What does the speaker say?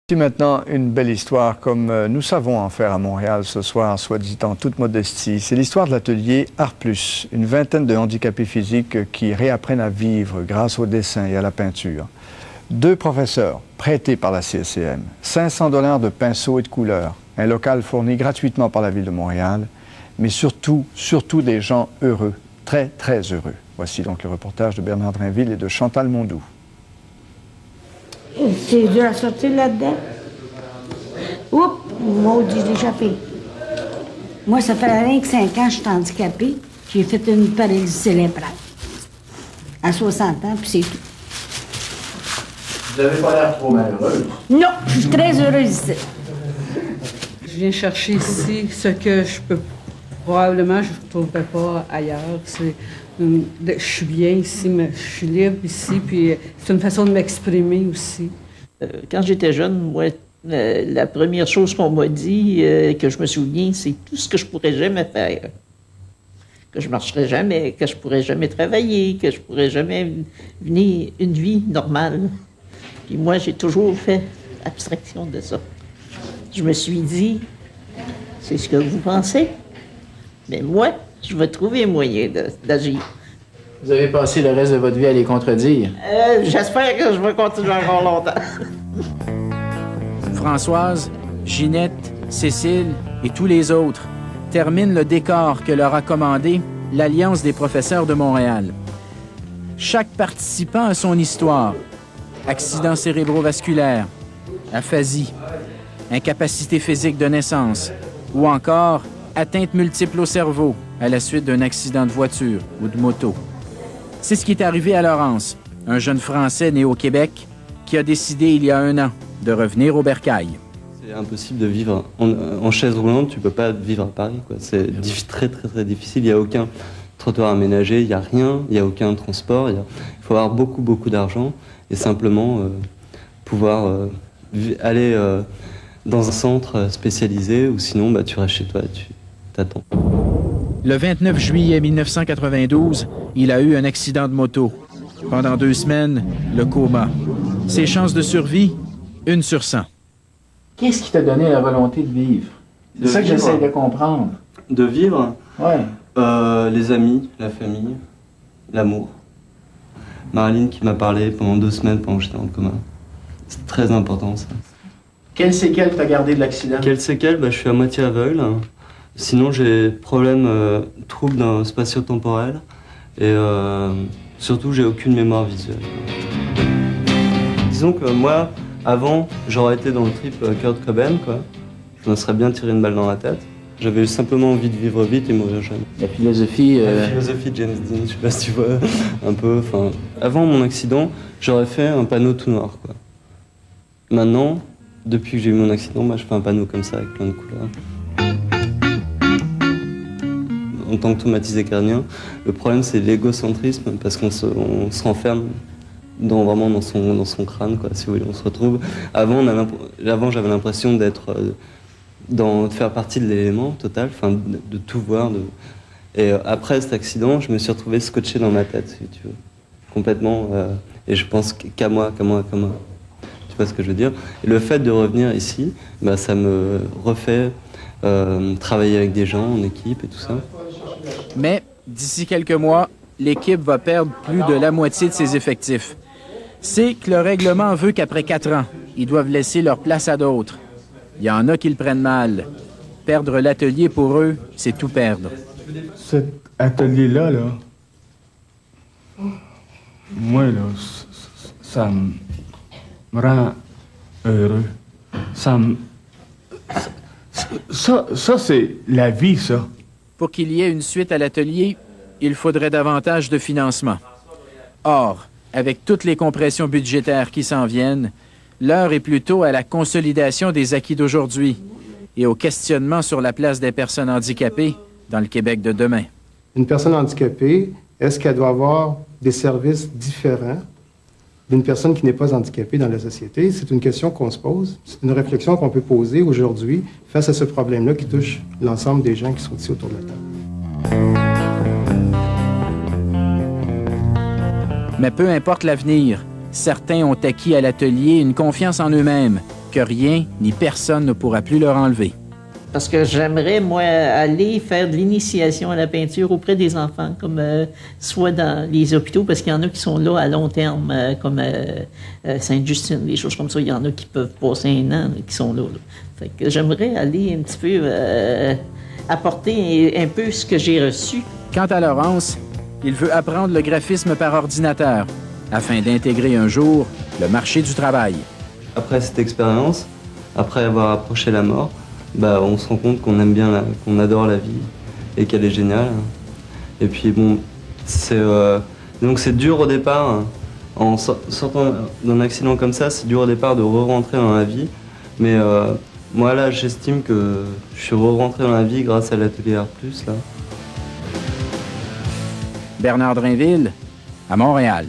Voici maintenant une belle histoire, comme nous savons en faire à Montréal ce soir, soit dit en toute modestie. C'est l'histoire de l'atelier Art Plus, une vingtaine de handicapés physiques qui réapprennent à vivre grâce au dessin et à la peinture. 2 professeurs prêtés par la CSCM, 500 $ de pinceaux et de couleurs, un local fourni gratuitement par la Ville de Montréal, mais surtout des gens heureux, très, très heureux. Voici donc le reportage de Bernard Drainville et de Chantal Mondou. C'est dur à sortir là-dedans. Oups, maudit, je l'ai échappé. Moi, ça fait rien que 5 ans que je suis handicapée. J'ai fait une paralysie cérébrale. À 60 ans, puis c'est tout. Vous n'avez pas l'air trop malheureuse. Non, je suis très heureuse ici. Je viens chercher ici ce que je peux probablement je ne retrouverai pas ailleurs. Je suis bien ici, mais je suis libre ici, puis c'est une façon de m'exprimer aussi. Quand j'étais jeune, moi, la première chose qu'on m'a dit, que je me souviens, c'est tout ce que je pourrais jamais faire. Que je marcherais jamais, que je pourrais jamais travailler, que je pourrais jamais mener une vie normale. Puis moi, j'ai toujours fait abstraction de ça. Je me suis dit, c'est ce que vous pensez, mais moi, je vais trouver un moyen d'agir. Vous avez passé le reste de votre vie à les contredire. J'espère que je vais continuer encore longtemps. Françoise, Ginette, Cécile et tous les autres terminent le décor que leur a commandé l'Alliance des professeurs de Montréal. Chaque participant a son histoire. Accident cérébrovasculaire, aphasie, incapacité physique de naissance ou encore atteinte multiple au cerveau à la suite d'un accident de voiture ou de moto. C'est ce qui est arrivé à Laurence, un jeune Français né au Québec qui a décidé il y a 1 an de revenir au Bercail. C'est impossible de vivre en chaise roulante, tu peux pas vivre à Paris, quoi. C'est très difficile, il n'y a aucun trottoir aménagé, il n'y a rien, il n'y a aucun transport, il faut avoir beaucoup d'argent et simplement pouvoir aller dans un centre spécialisé ou sinon tu restes chez toi et tu t'attends. Le 29 juillet 1992, il a eu un accident de moto. Pendant 2 semaines, le coma. Ses chances de survie, 1 sur 100. Qu'est-ce qui t'a donné la volonté de vivre? C'est ça que j'essaie de comprendre. De vivre? Ouais. Les amis, la famille, l'amour. Marilyn qui m'a parlé pendant 2 semaines pendant que j'étais en coma. C'est très important ça. Quelles séquelles t'as gardé de l'accident? Quelles séquelles? Je suis à moitié aveugle. Sinon, j'ai troubles spatio-temporel et surtout, j'ai aucune mémoire visuelle. Disons que moi, avant, j'aurais été dans le trip Kurt Cobain, quoi. Je me serais bien tiré une balle dans la tête. J'avais simplement envie de vivre vite et mourir jeune. La philosophie... La philosophie de James Dean, je sais pas si tu vois, un peu. Avant mon accident, j'aurais fait un panneau tout noir, quoi. Maintenant, depuis que j'ai eu mon accident, je fais un panneau comme ça avec plein de couleurs. En tant que traumatisé crânien, le problème c'est l'égocentrisme parce qu'on se renferme vraiment dans son crâne, quoi, si vous voulez, on se retrouve. Avant j'avais l'impression de faire partie de l'élément total, de tout voir. Et après cet accident, je me suis retrouvé scotché dans ma tête, si tu veux, complètement. Et je pense qu'à moi. Tu vois ce que je veux dire? Et le fait de revenir ici, ça me refait travailler avec des gens en équipe et tout ça. Mais d'ici quelques mois, l'équipe va perdre plus de la moitié de ses effectifs. C'est que le règlement veut qu'après 4 ans, ils doivent laisser leur place à d'autres. Il y en a qui le prennent mal. Perdre l'atelier pour eux, c'est tout perdre. Cet atelier-là, moi, ça me rend heureux. Ça, c'est la vie, ça. Pour qu'il y ait une suite à l'atelier, il faudrait davantage de financement. Or, avec toutes les compressions budgétaires qui s'en viennent, l'heure est plutôt à la consolidation des acquis d'aujourd'hui et au questionnement sur la place des personnes handicapées dans le Québec de demain. Une personne handicapée, est-ce qu'elle doit avoir des services différents d'une personne qui n'est pas handicapée dans la société? C'est une question qu'on se pose. C'est une réflexion qu'on peut poser aujourd'hui face à ce problème-là qui touche l'ensemble des gens qui sont ici autour de la table. Mais peu importe l'avenir, certains ont acquis à l'atelier une confiance en eux-mêmes, que rien ni personne ne pourra plus leur enlever. Parce que j'aimerais, moi, aller faire de l'initiation à la peinture auprès des enfants, comme soit dans les hôpitaux, parce qu'il y en a qui sont là à long terme, comme Sainte-Justine, des choses comme ça. Il y en a qui peuvent passer 1 an, qui sont là. Fait que j'aimerais aller un petit peu apporter un peu ce que j'ai reçu. Quant à Laurence, il veut apprendre le graphisme par ordinateur afin d'intégrer un jour le marché du travail. Après cette expérience, après avoir approché la mort, on se rend compte qu'on aime bien, qu'on adore la vie et qu'elle est géniale. Et puis bon, donc c'est dur au départ, en sortant d'un accident comme ça, c'est dur au départ de re-rentrer dans la vie. Mais moi là, j'estime que je suis re-rentré dans la vie grâce à l'atelier Art+. Là. Bernard Drainville, à Montréal.